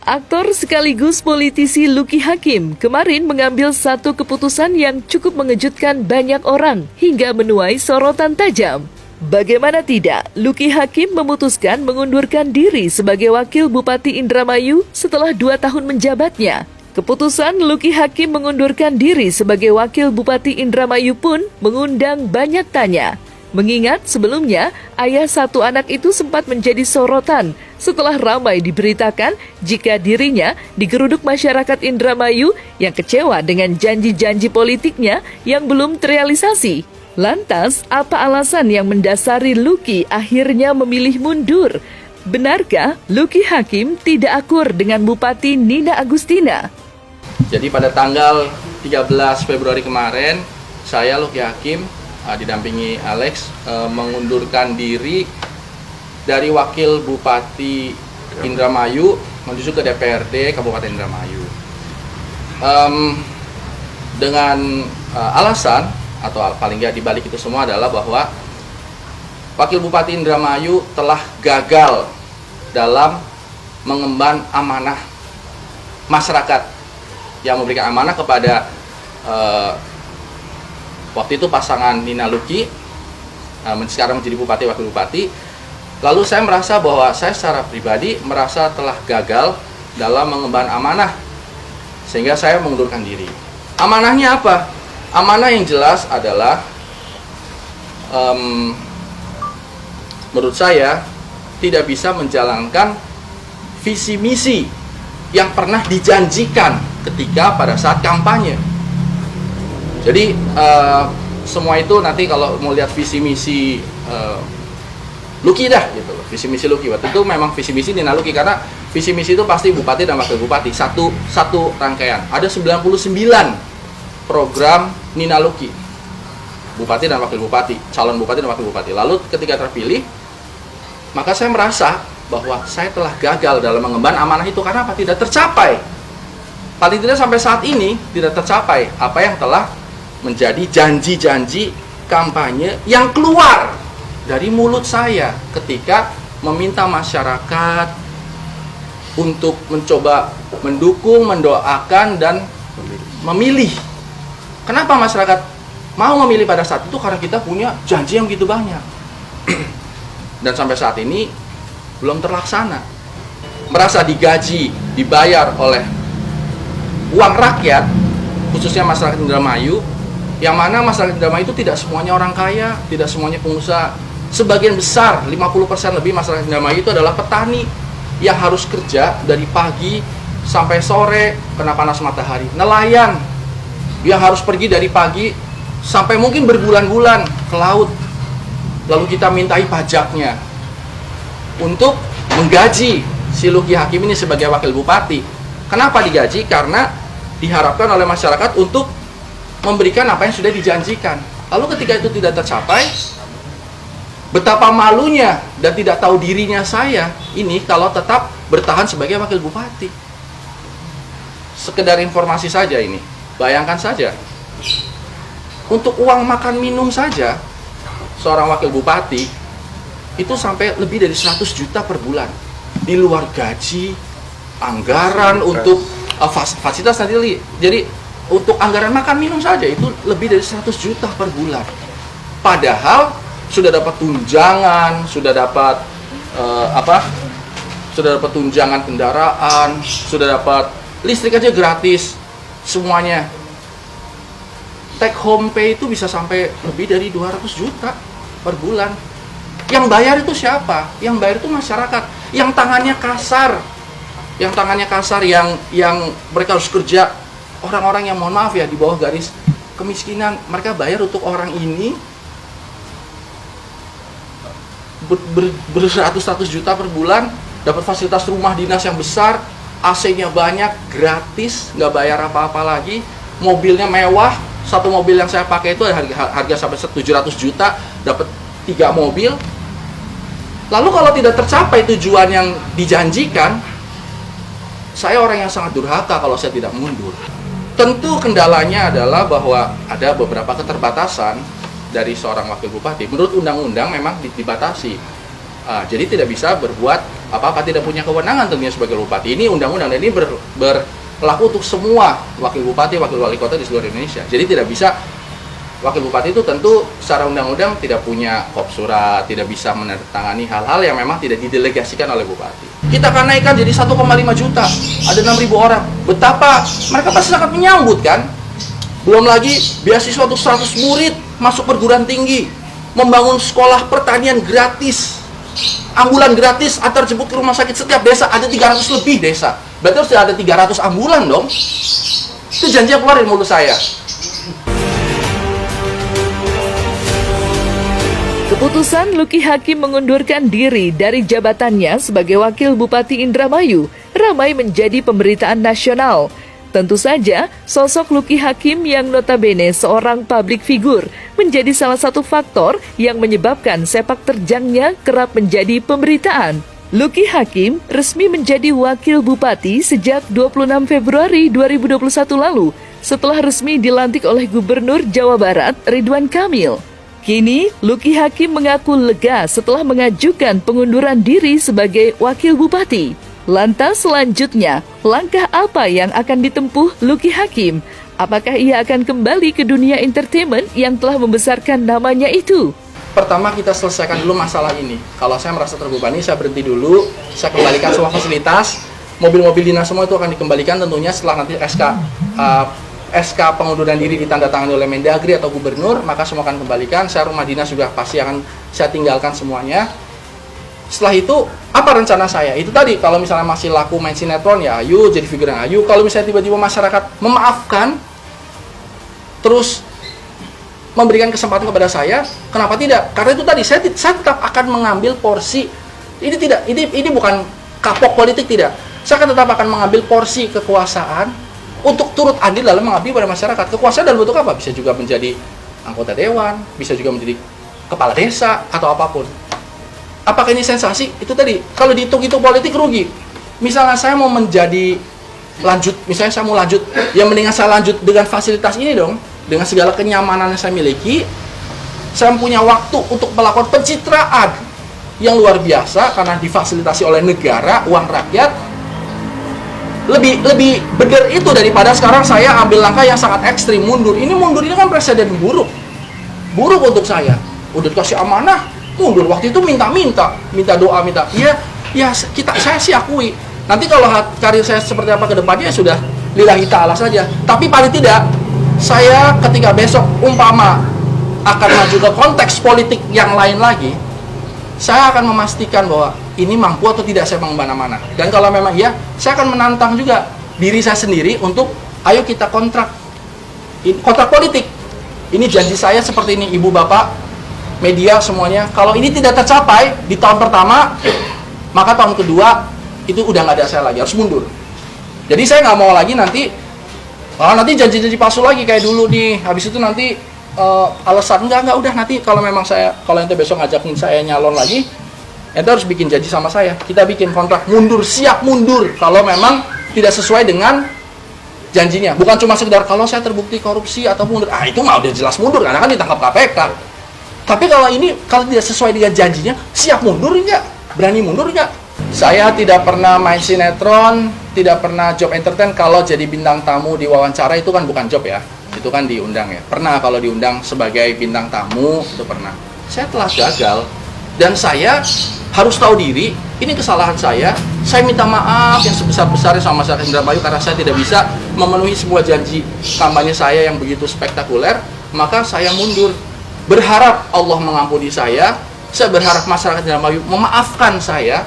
Aktor sekaligus politisi Lucky Hakim kemarin mengambil satu keputusan yang cukup mengejutkan banyak orang hingga menuai sorotan tajam. Bagaimana tidak, Lucky Hakim memutuskan mengundurkan diri sebagai Wakil Bupati Indramayu setelah 2 tahun menjabatnya. Keputusan Lucky Hakim mengundurkan diri sebagai Wakil Bupati Indramayu pun mengundang banyak tanya. Mengingat sebelumnya, ayah satu anak itu sempat menjadi sorotan setelah ramai diberitakan jika dirinya digeruduk masyarakat Indramayu yang kecewa dengan janji-janji politiknya yang belum terrealisasi. Lantas, apa alasan yang mendasari Lucky akhirnya memilih mundur? Benarkah Lucky Hakim tidak akur dengan Bupati Nina Agustina? Jadi pada tanggal 13 Februari kemarin, saya Lucky Hakim didampingi Alex mengundurkan diri dari Wakil Bupati Indramayu menuju ke DPRD Kabupaten Indramayu dengan alasan atau paling nggak dibalik itu semua adalah bahwa Wakil Bupati Indramayu telah gagal dalam mengemban amanah masyarakat yang memberikan amanah kepada waktu itu pasangan Nina Lucky, sekarang menjadi Bupati Wakil Bupati. Lalu saya merasa bahwa saya secara pribadi merasa telah gagal dalam mengemban amanah, sehingga saya mengundurkan diri. Amanahnya apa? Amanah yang jelas adalah menurut saya tidak bisa menjalankan visi misi yang pernah dijanjikan ketika pada saat kampanye. Jadi semua itu nanti kalau mau lihat visi misi Lucky dah gitu loh. Visi misi Lucky waktu itu memang visi misi Nina Lucky, karena visi misi itu pasti bupati dan wakil bupati satu rangkaian. Ada 99 program Nina Lucky. Bupati dan wakil bupati, calon bupati dan wakil bupati. Lalu ketika terpilih, maka saya merasa bahwa saya telah gagal dalam mengemban amanah itu karena apa? Tidak tercapai. Paling tidak sampai saat ini tidak tercapai apa yang telah menjadi janji-janji kampanye yang keluar dari mulut saya ketika meminta masyarakat untuk mencoba mendukung, mendoakan, dan memilih. Kenapa masyarakat mau memilih pada saat itu? Karena kita punya janji yang begitu banyak. Dan sampai saat ini belum terlaksana. Merasa digaji, dibayar oleh uang rakyat, khususnya masyarakat Indramayu, yang mana masyarakat Indramayu itu tidak semuanya orang kaya, tidak semuanya pengusaha. Sebagian besar, 50% lebih masyarakat Indramayu itu adalah petani yang harus kerja dari pagi sampai sore kena panas matahari. Nelayan yang harus pergi dari pagi sampai mungkin berbulan-bulan ke laut. Lalu kita mintai pajaknya untuk menggaji si Lucky Hakim ini sebagai wakil bupati. Kenapa digaji? Karena diharapkan oleh masyarakat untuk memberikan apa yang sudah dijanjikan. Lalu ketika itu tidak tercapai, betapa malunya dan tidak tahu dirinya saya ini kalau tetap bertahan sebagai wakil bupati. Sekedar informasi saja ini. Bayangkan saja, untuk uang makan minum saja seorang wakil bupati itu sampai lebih dari 100 juta per bulan. Di luar gaji, anggaran untuk fasilitas nanti. Jadi untuk anggaran makan minum saja itu lebih dari 100 juta per bulan. Padahal sudah dapat tunjangan, sudah dapat sudah dapat tunjangan kendaraan, sudah dapat listrik aja gratis, semuanya. Take home pay itu bisa sampai lebih dari 200 juta per bulan. Yang bayar itu siapa? Yang bayar itu masyarakat. Yang tangannya kasar, yang mereka harus kerja. Orang-orang yang mohon maaf ya di bawah garis kemiskinan, mereka bayar untuk orang ini beratus-ratus juta per bulan, dapat fasilitas rumah dinas yang besar, AC-nya banyak, gratis, nggak bayar apa-apa lagi, mobilnya mewah. Satu mobil yang saya pakai itu harga sampai 700 juta, dapat 3 mobil. Lalu kalau tidak tercapai tujuan yang dijanjikan, saya orang yang sangat durhaka kalau saya tidak mundur. Tentu kendalanya adalah bahwa ada beberapa keterbatasan dari seorang wakil bupati. Menurut undang-undang memang dibatasi. Jadi tidak bisa berbuat apa-apa, tidak punya kewenangan tentunya sebagai bupati. Ini undang-undang ini berlaku untuk semua wakil bupati, wakil wali kota di seluruh Indonesia. Jadi tidak bisa, wakil bupati itu tentu secara undang-undang tidak punya kop surat, tidak bisa menandatangani hal-hal yang memang tidak didelegasikan oleh bupati. Kita akan naikkan jadi 1,5 juta, ada 6.000 orang. Betapa mereka pasti sangat menyambut kan? Belum lagi beasiswa untuk 100 murid masuk perguruan tinggi, membangun sekolah pertanian gratis, ambulan gratis antar jemput ke rumah sakit setiap desa, ada 300 lebih desa. Berarti harus ada 300 ambulan dong. Itu janji yang keluar dari mulut saya. Keputusan Luki Hakim mengundurkan diri dari jabatannya sebagai Wakil Bupati Indramayu ramai menjadi pemberitaan nasional. Tentu saja, sosok Luki Hakim yang notabene seorang publik figur menjadi salah satu faktor yang menyebabkan sepak terjangnya kerap menjadi pemberitaan. Luki Hakim resmi menjadi Wakil Bupati sejak 26 Februari 2021 lalu setelah resmi dilantik oleh Gubernur Jawa Barat Ridwan Kamil. Kini, Luki Hakim mengaku lega setelah mengajukan pengunduran diri sebagai Wakil Bupati. Lantas selanjutnya, langkah apa yang akan ditempuh Luki Hakim? Apakah ia akan kembali ke dunia entertainment yang telah membesarkan namanya itu? Pertama kita selesaikan dulu masalah ini. Kalau saya merasa terbebani, saya berhenti dulu, saya kembalikan semua fasilitas, mobil-mobil dinas semua itu akan dikembalikan tentunya setelah nanti SK pengunduran diri ditandatangani oleh Mendagri atau Gubernur, maka semua akan kembalikan. Saya rumah dinas juga pasti akan saya tinggalkan semuanya. Setelah itu, apa rencana saya? Itu tadi, kalau misalnya masih laku main sinetron, ya ayo jadi figur yang ayo. Kalau misalnya tiba-tiba masyarakat memaafkan, terus memberikan kesempatan kepada saya, kenapa tidak? Karena itu tadi, saya tetap akan mengambil porsi. Ini bukan kapok politik, tidak. Saya akan tetap akan mengambil porsi kekuasaan untuk turut adil dalam mengabdi pada masyarakat. Kekuasaan dalam bentuk apa? Bisa juga menjadi anggota dewan, bisa juga menjadi kepala desa, atau apapun. Apakah ini sensasi? Itu tadi, kalau dihitung-hitung politik rugi. Misalnya saya mau misalnya saya mau lanjut, yang mendingan saya lanjut dengan fasilitas ini dong, dengan segala kenyamanan yang saya miliki. Saya punya waktu untuk melakukan pencitraan yang luar biasa karena difasilitasi oleh negara, uang rakyat. Lebih benar itu daripada sekarang saya ambil langkah yang sangat ekstrim, mundur. Mundur ini kan presiden buruk untuk saya. Udah dikasih amanah, mundur. Waktu itu minta doa, saya sih akui. Nanti kalau karir saya seperti apa ke depannya sudah lillahi ta'ala saja. Tapi paling tidak, saya ketika besok umpama akan maju ke konteks politik yang lain lagi, saya akan memastikan bahwa ini mampu atau tidak saya mengmana-mana. Dan kalau memang iya, saya akan menantang juga diri saya sendiri untuk ayo kita kontrak politik. Ini janji saya seperti ini, ibu bapak, media semuanya. Kalau ini tidak tercapai di tahun pertama, maka tahun kedua itu udah nggak ada saya lagi, harus mundur. Jadi saya nggak mau lagi nanti janji-janji palsu lagi kayak dulu nih. Habis itu nanti alasan enggak udah, nanti kalau ente besok ngajakin saya nyalon lagi, ente harus bikin janji sama saya. Kita bikin kontrak mundur, siap mundur kalau memang tidak sesuai dengan janjinya. Bukan cuma sekedar kalau saya terbukti korupsi atau mundur. Itu mah udah jelas mundur karena kan ditangkap KPK. Tapi kalau tidak sesuai dengan janjinya, siap mundur enggak? Berani mundur enggak? Saya tidak pernah main sinetron, tidak pernah job entertain. Kalau jadi bintang tamu di wawancara itu kan bukan job ya. Itu kan diundang ya. Pernah kalau diundang sebagai bintang tamu, itu pernah. Saya telah gagal dan saya harus tahu diri, ini kesalahan saya minta maaf yang sebesar-besarnya sama masyarakat Indramayu karena saya tidak bisa memenuhi semua janji kampanye saya yang begitu spektakuler, maka saya mundur. Berharap Allah mengampuni saya berharap masyarakat Indramayu memaafkan saya